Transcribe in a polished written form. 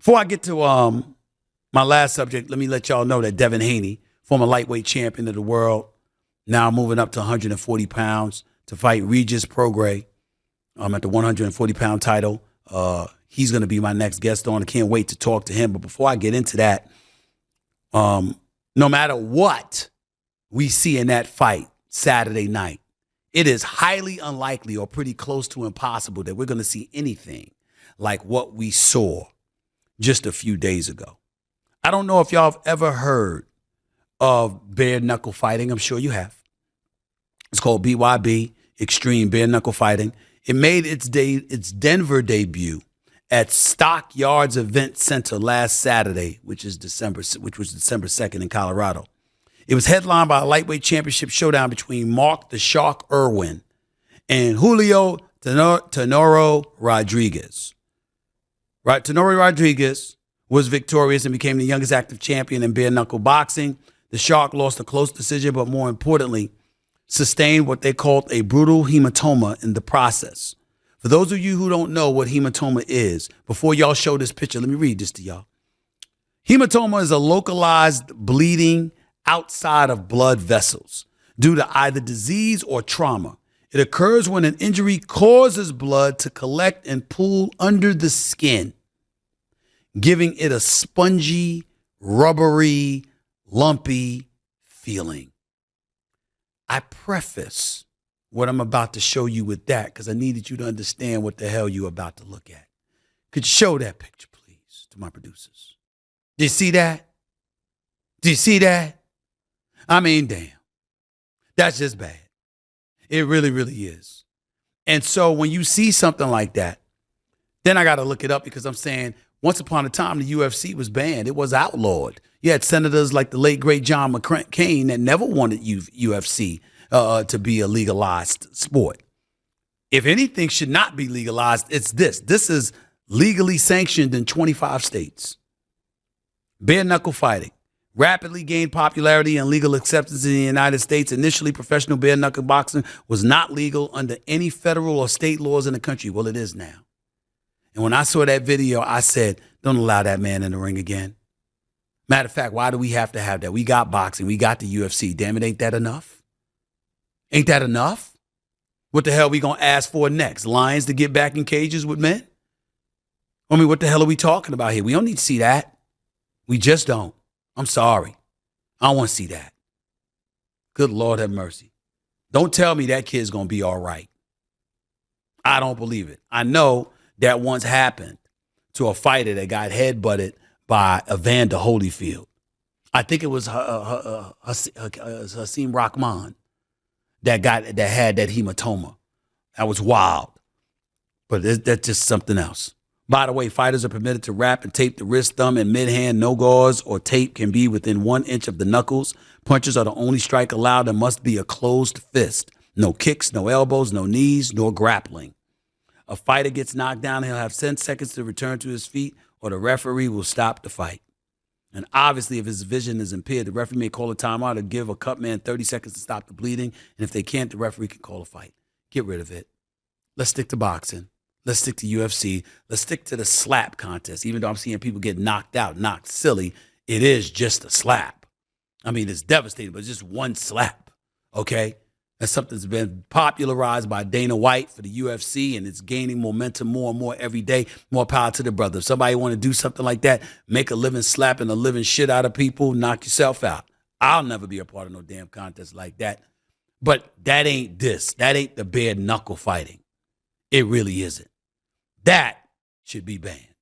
Before I get to my last subject, let me let y'all know that Devin Haney, former lightweight champion of the world, now moving up to 140 pounds to fight Regis Prograis at the 140-pound title. He's going to be my next guest on. I can't wait to talk to him. But before I get into that, no matter what we see in that fight Saturday night, it is highly unlikely or pretty close to impossible that we're going to see anything like what we saw just a few days ago. I don't know if y'all have ever heard of bare knuckle fighting. I'm sure you have. It's called BYB, Extreme Bare Knuckle Fighting. It made its Denver debut at Stock Yards Event Center last Saturday, which was December 2nd in Colorado. It was headlined by a lightweight championship showdown between Mark the Shark Irwin and Julio Tenoro Rodriguez. Right, Tenoro Rodriguez was victorious and became the youngest active champion in bare knuckle boxing. The Shark lost a close decision, but more importantly, sustained what they called a brutal hematoma in the process. For those of you who don't know what hematoma is, before y'all show this picture, let me read this to y'all. Hematoma is a localized bleeding outside of blood vessels due to either disease or trauma. It occurs when an injury causes blood to collect and pool under the skin, giving it a spongy, rubbery, lumpy feeling. I preface what I'm about to show you with that because I needed you to understand what the hell you're about to look at. Could you show that picture, please, to my producers? Do you see that? Do you see that? I mean, damn. That's just bad. It really, really is. And so when you see something like that, then I got to look it up because I'm saying once upon a time, the UFC was banned. It was outlawed. You had senators like the late, great John McCain that never wanted UFC to be a legalized sport. If anything should not be legalized, it's this. This is legally sanctioned in 25 states. Bare knuckle fighting rapidly gained popularity and legal acceptance in the United States. Initially, professional bare knuckle boxing was not legal under any federal or state laws in the country. Well, it is now. And when I saw that video, I said, don't allow that man in the ring again. Matter of fact, why do we have to have that? We got boxing. We got the UFC. Damn it, ain't that enough? Ain't that enough? What the hell are we going to ask for next? Lions to get back in cages with men? I mean, what the hell are we talking about here? We don't need to see that. We just don't. I'm sorry. I don't want to see that. Good Lord have mercy. Don't tell me that kid's going to be all right. I don't believe it. I know that once happened to a fighter that got headbutted by Evander Holyfield. I think it was Hasim Rahman that had that hematoma. That was wild. But that's just something else. By the way, fighters are permitted to wrap and tape the wrist, thumb, and mid-hand. No gauze or tape can be within 1 inch of the knuckles. Punches are the only strike allowed. There must be a closed fist. No kicks, no elbows, no knees, nor grappling. A fighter gets knocked down, he'll have 10 seconds to return to his feet, or the referee will stop the fight. And obviously, if his vision is impaired, the referee may call a timeout or give a cut man 30 seconds to stop the bleeding. And if they can't, the referee can call a fight. Get rid of it. Let's stick to boxing. Let's stick to UFC. Let's stick to the slap contest. Even though I'm seeing people get knocked out, knocked silly, it is just a slap. I mean, it's devastating, but it's just one slap, okay? That's something that's been popularized by Dana White for the UFC, and it's gaining momentum more and more every day. More power to the brother. If somebody want to do something like that, make a living slapping the living shit out of people, knock yourself out. I'll never be a part of no damn contest like that. But that ain't this. That ain't the bare knuckle fighting. It really isn't. That should be banned.